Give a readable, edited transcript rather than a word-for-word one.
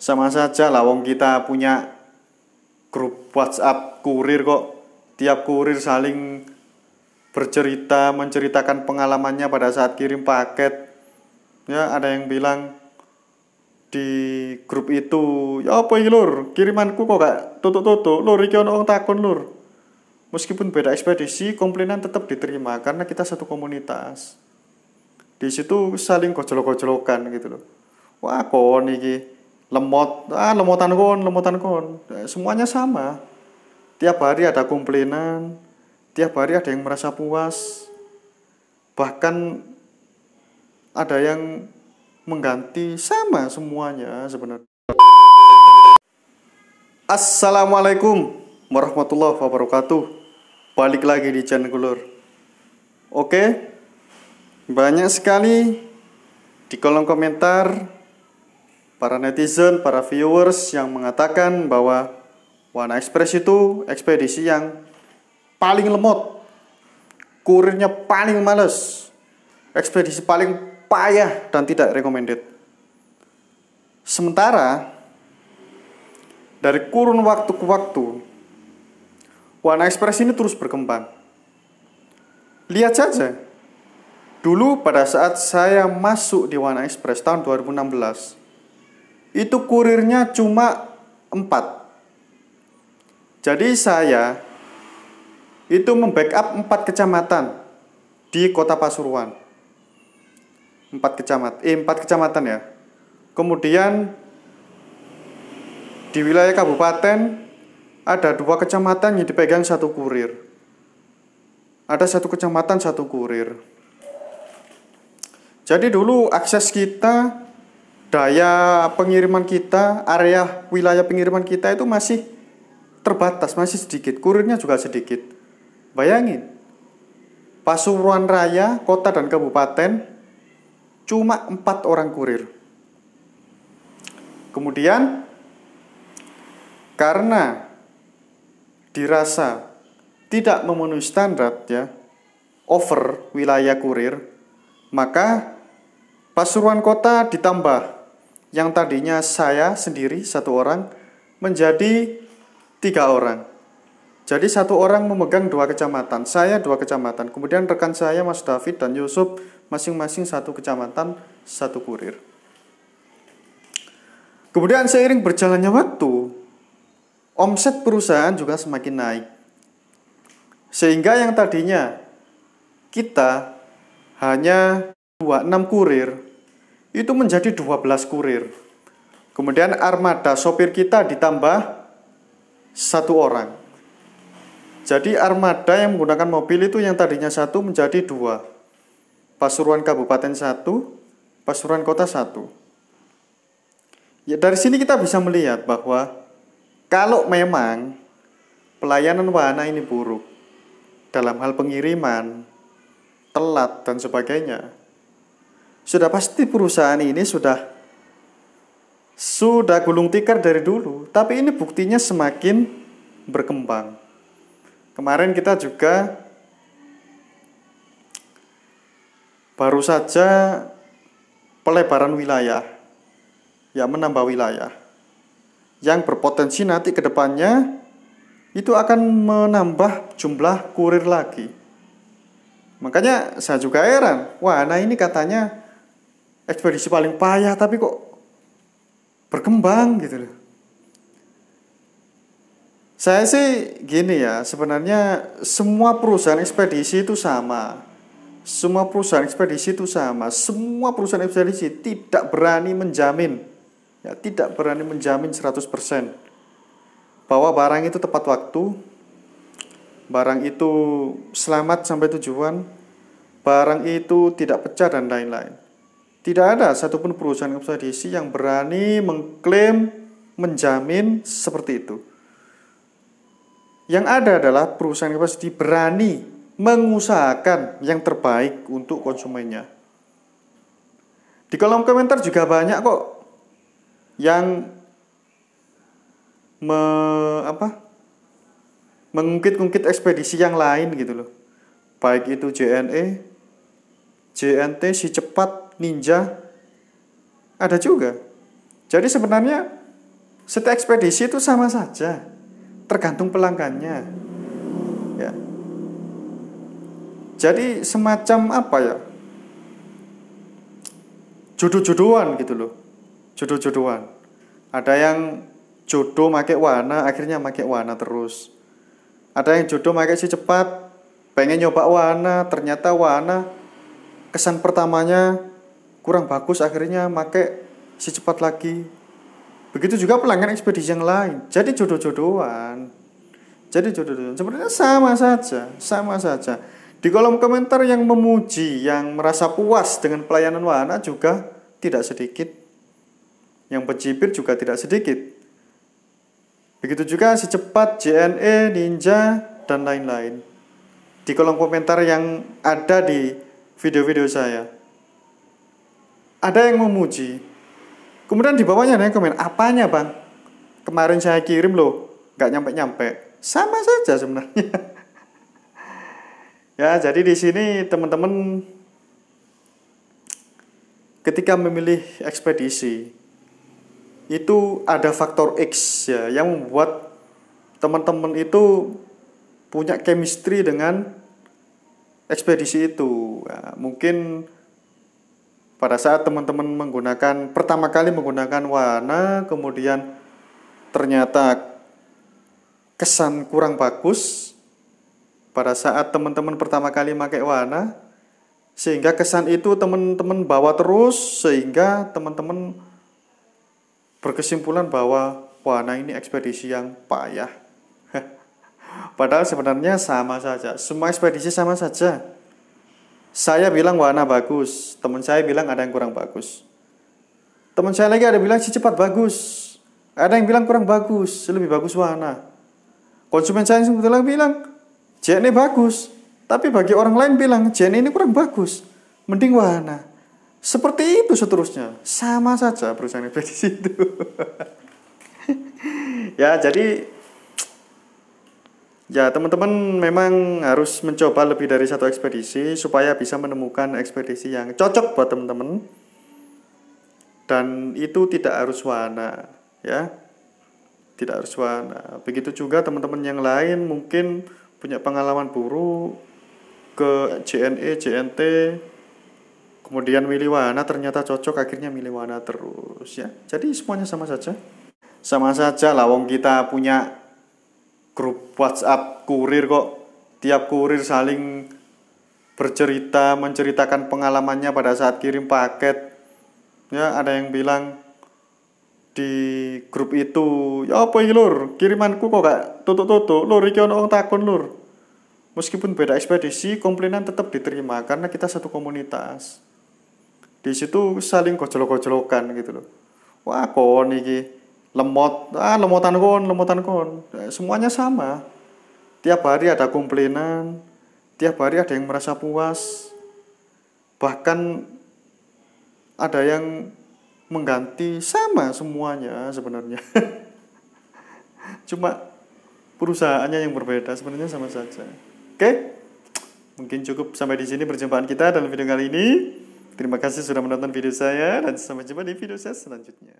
Sama saja lah, wong kita punya grup WhatsApp kurir kok. Tiap kurir saling bercerita, menceritakan pengalamannya pada saat kirim paket. Ya, ada yang bilang di grup itu, ya apa ini lur, kirimanku kok gak tutuk-tutuk, lur iki ono wong takon lur. Meskipun beda ekspedisi, komplainan tetap diterima karena kita satu komunitas. Di situ saling gojlok-gojlokan gitu loh. Wah, kon iki lemot, lemotan kon. Semuanya sama. Tiap hari ada komplainan, tiap hari ada yang merasa puas. Bahkan ada yang mengganti, sama semuanya sebenarnya. Assalamualaikum warahmatullahi wabarakatuh. Balik lagi di channel Lur. Oke, banyak sekali di kolom komentar para netizen, para viewers yang mengatakan bahwa Wana Express itu ekspedisi yang paling lemot, kurirnya paling males, ekspedisi paling payah dan tidak recommended. Sementara dari kurun waktu ke waktu, Wana Express ini terus berkembang. Lihat saja, dulu pada saat saya masuk di Wana Express tahun 2016, itu kurirnya cuma 4. Jadi saya itu membackup 4 kecamatan di Kota Pasuruan. 4 kecamatan ya. Kemudian di wilayah kabupaten ada 2 kecamatan yang dipegang 1 kurir. Ada 1 kecamatan 1 kurir. Jadi dulu akses kita, daya pengiriman kita, area wilayah pengiriman kita itu masih terbatas, masih sedikit. Kurirnya juga sedikit. Bayangin, Pasuruan Raya, kota dan kabupaten cuma 4 orang kurir. Kemudian karena dirasa tidak memenuhi standar ya, over wilayah kurir, maka Pasuruan kota ditambah, yang tadinya saya sendiri 1 orang menjadi 3 orang. Jadi 1 orang memegang 2 kecamatan, saya 2 kecamatan, kemudian rekan saya Mas David dan Yusuf masing-masing 1 kecamatan 1 kurir. Kemudian seiring berjalannya waktu, omset perusahaan juga semakin naik. Sehingga yang tadinya kita hanya 6 kurir, itu menjadi 12 kurir. Kemudian armada sopir kita ditambah 1 orang. Jadi armada yang menggunakan mobil itu yang tadinya 1 menjadi 2. Pasuruan Kabupaten 1, Pasuruan Kota 1. Ya, dari sini kita bisa melihat bahwa kalau memang pelayanan Wana ini buruk dalam hal pengiriman, telat dan sebagainya, sudah pasti perusahaan ini sudah gulung tikar dari dulu. Tapi ini buktinya semakin berkembang. Kemarin kita juga baru saja pelebaran wilayah, ya, menambah wilayah yang berpotensi nanti ke depannya itu akan menambah jumlah kurir lagi. Makanya saya juga heran, Wana ini katanya ekspedisi paling payah tapi kok berkembang gitu loh. Saya sih gini ya, sebenarnya semua perusahaan ekspedisi itu sama. Semua perusahaan ekspedisi itu sama. Semua perusahaan ekspedisi tidak berani menjamin, ya, tidak berani menjamin 100% bahwa barang itu tepat waktu, barang itu selamat sampai tujuan, barang itu tidak pecah dan lain-lain. Tidak ada satupun perusahaan ekspedisi yang berani mengklaim, menjamin seperti itu. Yang ada adalah perusahaan ekspedisi berani mengusahakan yang terbaik untuk konsumennya. Di kolom komentar juga banyak kok yang mengungkit-ungkit ekspedisi yang lain gitu loh. Baik itu JNE, JNT, Si Cepat, Ninja, ada juga. Jadi sebenarnya Setiap ekspedisi itu sama saja, tergantung pelanggannya. Ya. Jadi semacam apa ya? Jodoh-jodohan gitu loh. Jodoh-jodohan. Ada yang jodoh make warna, akhirnya make warna terus. Ada yang jodoh make si cepat, pengen nyoba warna, ternyata warna kesan pertamanya kurang bagus, akhirnya make si cepat lagi. Begitu juga pelanggan ekspedisi yang lain. Jadi jodoh-jodohan. Sebenarnya sama saja. Di kolom komentar yang memuji, yang merasa puas dengan pelayanan Wahana juga tidak sedikit. Yang pencibir juga tidak sedikit. Begitu juga si cepat, JNE, Ninja, dan lain-lain. Di kolom komentar yang ada di video-video saya. Ada yang memuji. Kemudian di bawahnya ada yang komen, apanya bang? Kemarin saya kirim loh, gak nyampe-nyampe. Sama saja sebenarnya. Ya, jadi di sini teman-teman ketika memilih ekspedisi itu ada faktor X ya yang membuat teman-teman itu punya chemistry dengan ekspedisi itu. Ya, mungkin pada saat teman-teman pertama kali menggunakan Wahana, kemudian ternyata kesan kurang bagus pada saat teman-teman pertama kali pakai Wahana, sehingga kesan itu teman-teman bawa terus, sehingga teman-teman berkesimpulan bahwa Wahana ini ekspedisi yang payah. Padahal sebenarnya sama saja, semua ekspedisi sama saja. Saya bilang Wahana bagus, teman saya bilang ada yang kurang bagus. Teman saya lagi ada bilang si cepat bagus, ada yang bilang kurang bagus, lebih bagus Wahana. Konsumen saya sebetulnya bilang JNE bagus, tapi bagi orang lain bilang JNE ini kurang bagus, mending Wahana. Seperti itu seterusnya, sama saja perusahaan ekspedisi itu. Ya, jadi ya teman-teman memang harus mencoba lebih dari satu ekspedisi supaya bisa menemukan ekspedisi yang cocok buat teman-teman. Dan itu tidak harus Wahana, ya. Tidak harus Wahana. Begitu juga teman-teman yang lain mungkin punya pengalaman buruk ke JNE, JNT, kemudian milih Wahana ternyata cocok, akhirnya milih Wahana terus ya. Jadi semuanya sama saja. Sama saja lah, wong kita punya grup WhatsApp kurir kok. Tiap kurir saling bercerita, menceritakan pengalamannya pada saat kirim paket. Ya, ada yang bilang di grup itu, ya apa ini lur, kirimanku kok gak tutuk-tutuk, lur iki ono wong takon lur. Meskipun beda ekspedisi, komplainan tetap diterima karena kita satu komunitas. Di situ saling gojlok-gojlokan gitu loh. Wah, kon iki lemot, lemotan kon. Semuanya sama. Tiap hari ada komplainan, tiap hari ada yang merasa puas. Bahkan ada yang mengganti, sama semuanya sebenarnya. Cuma perusahaannya yang berbeda, sebenarnya sama saja. Oke? Mungkin cukup sampai di sini perjumpaan kita dalam video kali ini. Terima kasih sudah menonton video saya dan sampai jumpa di video saya selanjutnya.